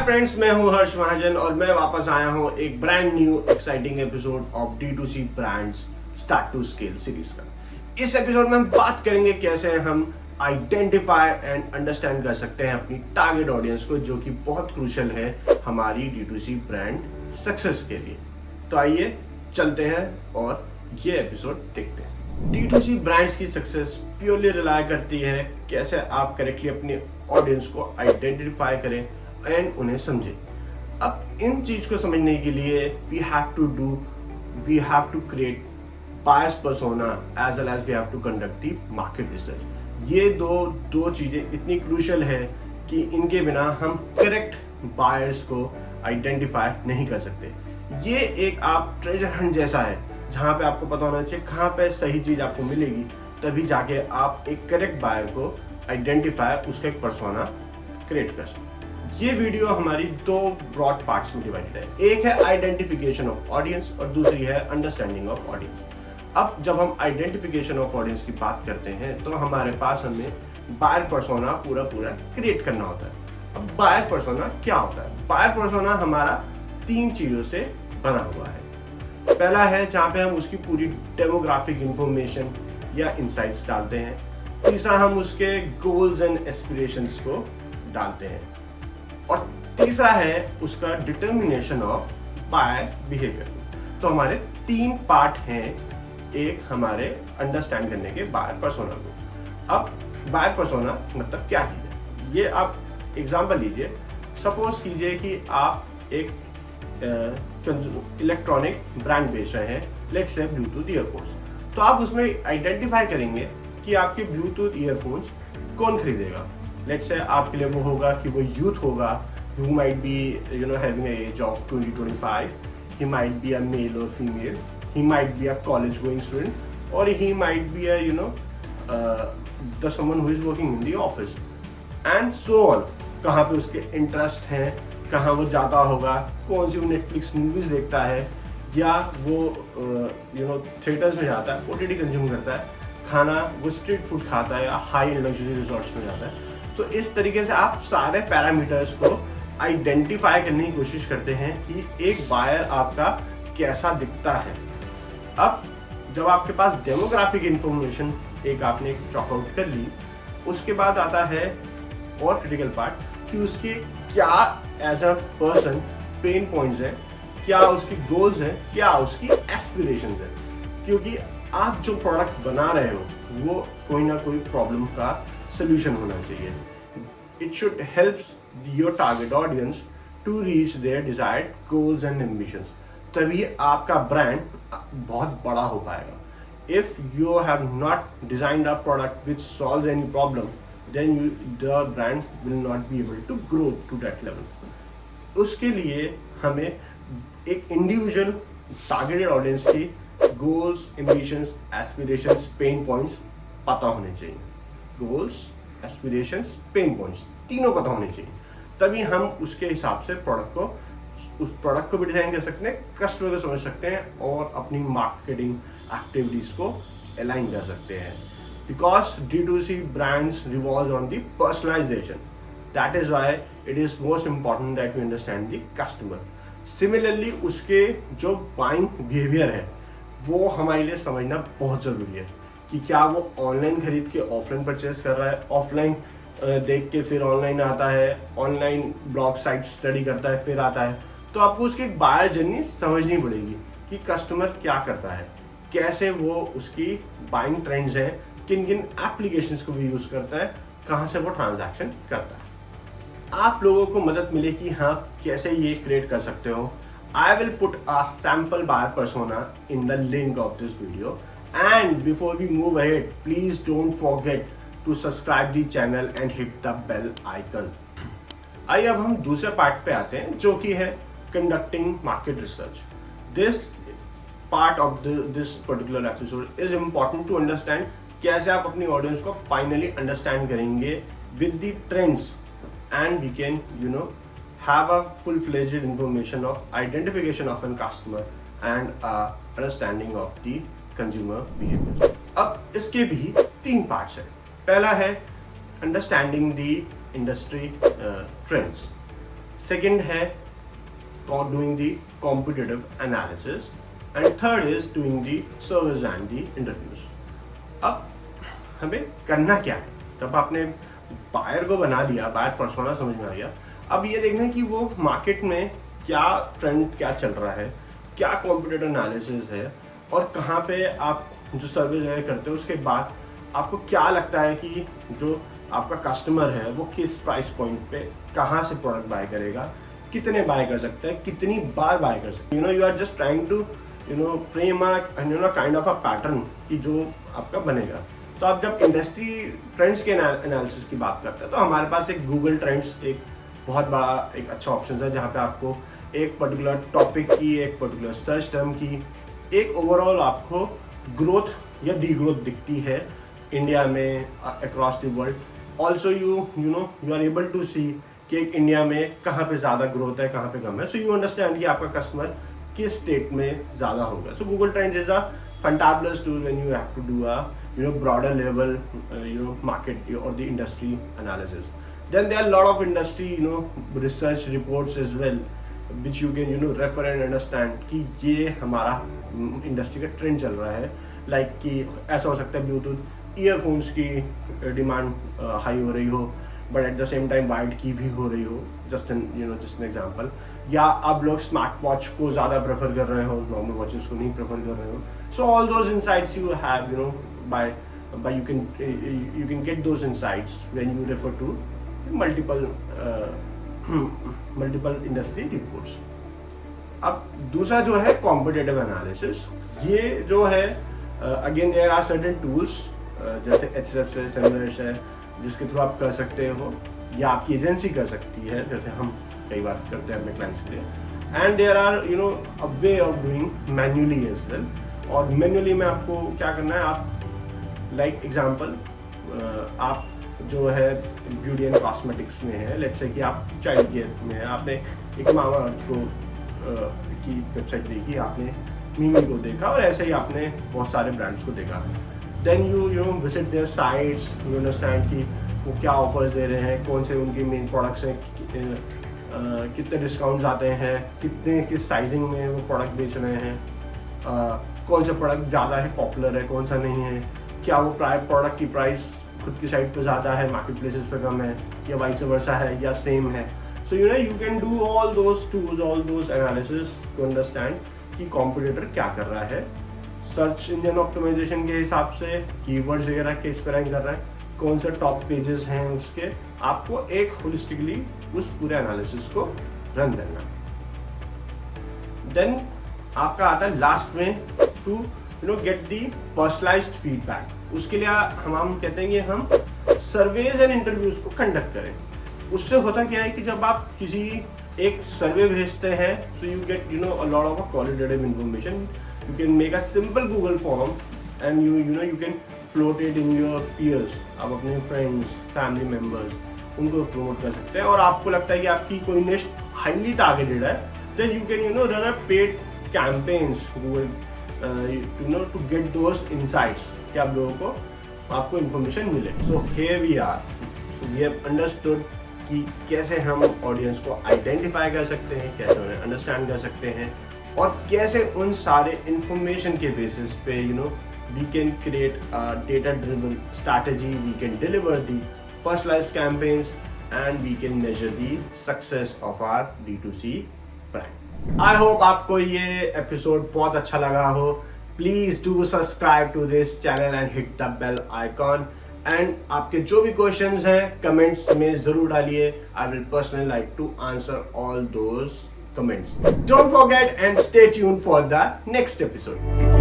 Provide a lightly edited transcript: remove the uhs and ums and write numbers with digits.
Friends, मैं हूं हर्ष महाजन और मैं वापस आया हूं एक brand new exciting episode of D2C brands start to scale series का। इस एपिसोड में हम बात करेंगे कैसे हम आइडेंटिफाई एंड अंडरस्टैंड कर सकते हैं अपनी टारगेट ऑडियंस को, जो कि बहुत क्रूशियल है हमारी D2C ब्रांड सक्सेस के लिए। तो आइए चलते हैं और ये एपिसोड देखते हैं। D2C ब्रांड्स की सक्सेस प्योरली रिलाय करती है कैसे आप करेक्टली अपने ऑडियंस को आइडेंटिफाई करें एंड उन्हें समझें। अब इन चीज को समझने के लिए we have to create buyers persona as well as we have to conduct the market research. ये दो चीजें इतनी क्रूशियल है कि इनके बिना हम करेक्ट बायर्स को आइडेंटिफाई नहीं कर सकते। ये एक आप ट्रेजर हंट जैसा है जहाँ पे आपको पता होना चाहिए कहाँ पे सही चीज आपको मिलेगी, तभी जाके आप एक करेक्ट बायर को आइडेंटिफाई, उसका एक पर्सोना क्रिएट कर सकते। ये वीडियो हमारी दो ब्रॉड पार्ट्स में डिवाइडेड है। एक है आइडेंटिफिकेशन ऑफ ऑडियंस और दूसरी है अंडरस्टैंडिंग ऑफ ऑडियंस। अब जब हम आइडेंटिफिकेशन ऑफ ऑडियंस की बात करते हैं तो हमारे पास हमें बायर पर्सोना पूरा क्रिएट करना होता है। अब बायर पर्सोना क्या होता है? बायर पर्सोना हमारा 3 चीजों से बना हुआ है। पहला है जहाँ पे हम उसकी पूरी डेमोग्राफिक इंफॉर्मेशन या इंसाइट्स डालते हैं। तीसरा, हम उसके गोल्स एंड एस्पिरेशंस को डालते हैं। और तीसरा है उसका डिटर्मिनेशन ऑफ बायर बिहेवियर। तो हमारे 3 पार्ट हैं एक हमारे अंडरस्टैंड करने के बायर पर्सोना को। अब बायर पर्सोना मतलब क्या चीज है, ये आप एग्जांपल लीजिए। सपोज कीजिए कि आप एक इलेक्ट्रॉनिक ब्रांड बेच रहे हैं, लेट्स से ब्लूटूथ ईयरफोन्स। तो आप उसमें आइडेंटिफाई करेंगे कि आपके ब्लूटूथ ईयरफोन्स कौन खरीदेगा। लेट्स से आपके लिए वो होगा कि वो यूथ होगा, who might be having an age of 20-25, he might be a male or female, he might be a college going student, or he might be a someone who is working in the office and so on। कहाँ पे उसके interest हैं, कहाँ वो जाता होगा, कौन सी वो नेटफ्लिक्स मूवीज देखता है, या वो थिएटर्स में जाता है, OTT कंज्यूम करता है, खाना वो स्ट्रीट फूड खाता है या हाई लग्जरी रिजॉर्ट्स में जाता है। तो इस तरीके से आप सारे पैरामीटर्स को आइडेंटिफाई करने की कोशिश करते हैं कि एक बायर आपका कैसा दिखता है। अब जब आपके पास डेमोग्राफिक इंफॉर्मेशन एक आपने चॉकआउट कर ली, उसके बाद आता है और क्रिटिकल पार्ट कि उसके क्या as a person pain points है, क्या उसकी गोल्स हैं, क्या उसकी एस्पिरेशंस है। क्योंकि आप जो प्रोडक्ट बना रहे हो वो कोई ना कोई प्रॉब्लम का सोल्यूशन होना चाहिए। It should help your target audience to reach their desired goals and ambitions। तभी आपका ब्रांड बहुत बड़ा हो पाएगा। If you have not designed a product which solves any problem, then the brand will not be able to grow to that level। उसके लिए हमें एक इंडिविजुअल टारगेटेड ऑडियंस की goals, ambitions, aspirations, pen points पता होने चाहिए। Goals, aspirations, pen points तीनों पता होने चाहिए, तभी हम उसके हिसाब से उस प्रोडक्ट को भी डिजाइन कर सकते हैं, कस्टमर को समझ सकते हैं और अपनी मार्केटिंग एक्टिविटीज को अलाइन कर सकते हैं। Because D2C brands revolve on the personalisation, that is why it is most important that we understand the customer. Similarly उसके जो बाइंग बिहेवियर है वो हमारे लिए समझना बहुत जरूरी है कि क्या वो ऑनलाइन खरीद के ऑफलाइन परचेज कर रहा है, ऑफलाइन देख के फिर ऑनलाइन आता है, ऑनलाइन ब्लॉग साइट स्टडी करता है फिर आता है। तो आपको उसकी एक बायर जर्नी समझनी पड़ेगी कि कस्टमर क्या करता है, कैसे वो उसकी बाइंग ट्रेंड्स हैं, किन किन एप्लीकेशंस को भी यूज करता है, कहाँ से वो ट्रांजैक्शन करता है। आप लोगों को मदद मिले कि हाँ कैसे ये क्रिएट कर सकते हो। I will put a sample buyer persona in the link of this video, and before we move ahead, please don't forget to subscribe the channel and hit the bell icon। आइए अब हम दूसरे part पे आते हैं जो कि है conducting market research। This part of this particular episode is important to understand कैसे आप अपनी ऑडियंस को फाइनली अंडरस्टैंड करेंगे with the trends, and we can have a full-fledged information of identification of a customer and understanding of the consumer behavior। अब इसके भी 3 parts हैं। पहला है understanding the industry trends. Second है doing the competitive analysis, and third is doing the surveys and the interviews. अब हमें करना क्या है? जब आपने बायर को बना लिया, बायर पर्सोना समझ में आ गया, अब ये देखना है कि वो मार्केट में क्या ट्रेंड क्या चल रहा है, क्या कॉम्पिटिटिव एनालिसिस है, और कहाँ पे आप जो सर्वे करते हो उसके बाद आपको क्या लगता है कि जो आपका कस्टमर है वो किस प्राइस पॉइंट पे कहाँ से प्रोडक्ट बाय करेगा, कितने बाय कर सकते हैं, कितनी बार बाय कर सकते हैं। You are just trying to frame kind of a pattern कि जो आपका बनेगा। तो आप जब इंडस्ट्री ट्रेंड्स के एनालिसिस की बात करते हैं तो हमारे पास एक गूगल ट्रेंड्स एक बहुत बड़ा एक अच्छा ऑप्शन है, जहाँ पे आपको एक पर्टिकुलर टॉपिक की, एक पर्टिकुलर सर्च टर्म की एक ओवरऑल आपको ग्रोथ या डी ग्रोथ दिखती है इंडिया में, across the world. Also you are able to see कि इंडिया में कहाँ पे ज़्यादा ग्रोथ है, कहाँ पे कम है। सो यू अंडरस्टैंड कि आपका कस्टमर किस स्टेट में ज़्यादा होगा। सो Google trends is a fantabulous tool when you have to do a broader level market or the industry analysis. Then there are a lot of industry research reports as well which you can refer and understand कि ये हमारा industry का trend चल रहा है। Like कि ऐसा हो सकता है ब्लूटूथ ईयरफोन्स की डिमांड हाई हो रही हो, but at the same time wide की भी हो रही हो, जस्ट एन एग्जांपल। या आप लोग स्मार्ट वॉच को ज़्यादा प्रेफर कर रहे हो, नॉर्मल वॉचेस को नहीं प्रेफर कर रहे हो। So all those insights you have by you can get those insights when you refer to multiple industry reports. अब दूसरा जो है कॉम्पिटिटिव एनालिसिस, ये जो है again there are certain tools जैसे Ahrefs है, Semrush है, जिसके थ्रू आप कर सकते हो, या आपकी एजेंसी कर सकती है, जैसे हम कई बार करते हैं अपने क्लाइंट्स के लिए। And there are a way of doing manually as well. और मैन्युअली में आपको क्या करना है, आप लाइक एग्जांपल आप जो है ब्यूटी एंड कॉस्मेटिक्स में है, लेट्स से कि आप चाइल्ड केयर में है, आपने एक मामा अर्थ को की वेबसाइट देखी, आपने मीमी को देखा, और ऐसे ही आपने बहुत सारे ब्रांड्स को देखा। Then you visit their sites, you understand कि वो क्या ऑफर्स दे रहे हैं, कौन से उनके मेन प्रोडक्ट्स हैं, कितने डिस्काउंट्स आते हैं, कितने किस साइजिंग में वो प्रोडक्ट बेच रहे हैं, कौन सा प्रोडक्ट ज़्यादा है पॉपुलर है, कौन सा नहीं है, क्या वो प्रोडक्ट की प्राइस खुद की साइट पे ज़्यादा है, मार्केट प्लेसेस पे कम है, या वाइस वर्सा है, या सेम है। So you can do all those tools, all those analysis to understand कि कॉम्पिटिटर क्या कर रहा है, सर्च इंजन ऑप्टिमाइजेशन के हिसाब से, कीवर्ड्स वगैरह किस पर रैंक कर रहा है, कौन से टॉप पेजेस हैं उसके, आपको एक होलिस्टिकली उस पूरे एनालिसिस को रन करना। देन आपका आता है लास्ट में to get the personalised feedback. उसके लिए हम कहते हैं कि हम सर्वेज एंड इंटरव्यूज को कंडक्ट करें। उससे होता क्या है कि जब आप किसी एक सर्वे भेजते हैं, so you get a lot of qualitative information. You can make a simple Google form and you can float it in your peers. आप अपने फ्रेंड्स, फैमिली मेम्बर्स उनको प्रमोट कर सकते हैं, और आपको लगता है कि आपकी कोई निश हाईली टारगेटेड है, then you can run a paid campaigns to get those insights कि आप लोगों को आपको इन्फॉर्मेशन मिले। So here we are, so we have understood कि कैसे हम ऑडियंस को आइडेंटिफाई कर सकते हैं, कैसे उन्हें अंडरस्टैंड कर सकते हैं, और कैसे उन सारे इंफॉर्मेशन के बेसिस पे we can create a data-driven strategy, we can deliver the personalized campaigns, and we can measure the success of our D2C brand. I hope आपको ये एपिसोड बहुत अच्छा लगा हो। Please do subscribe to this channel and hit the bell icon. And आपके जो भी questions हैं comments में ज़रूर डालिए। I will personally like to answer all those comments. Don't forget and stay tuned for the next episode.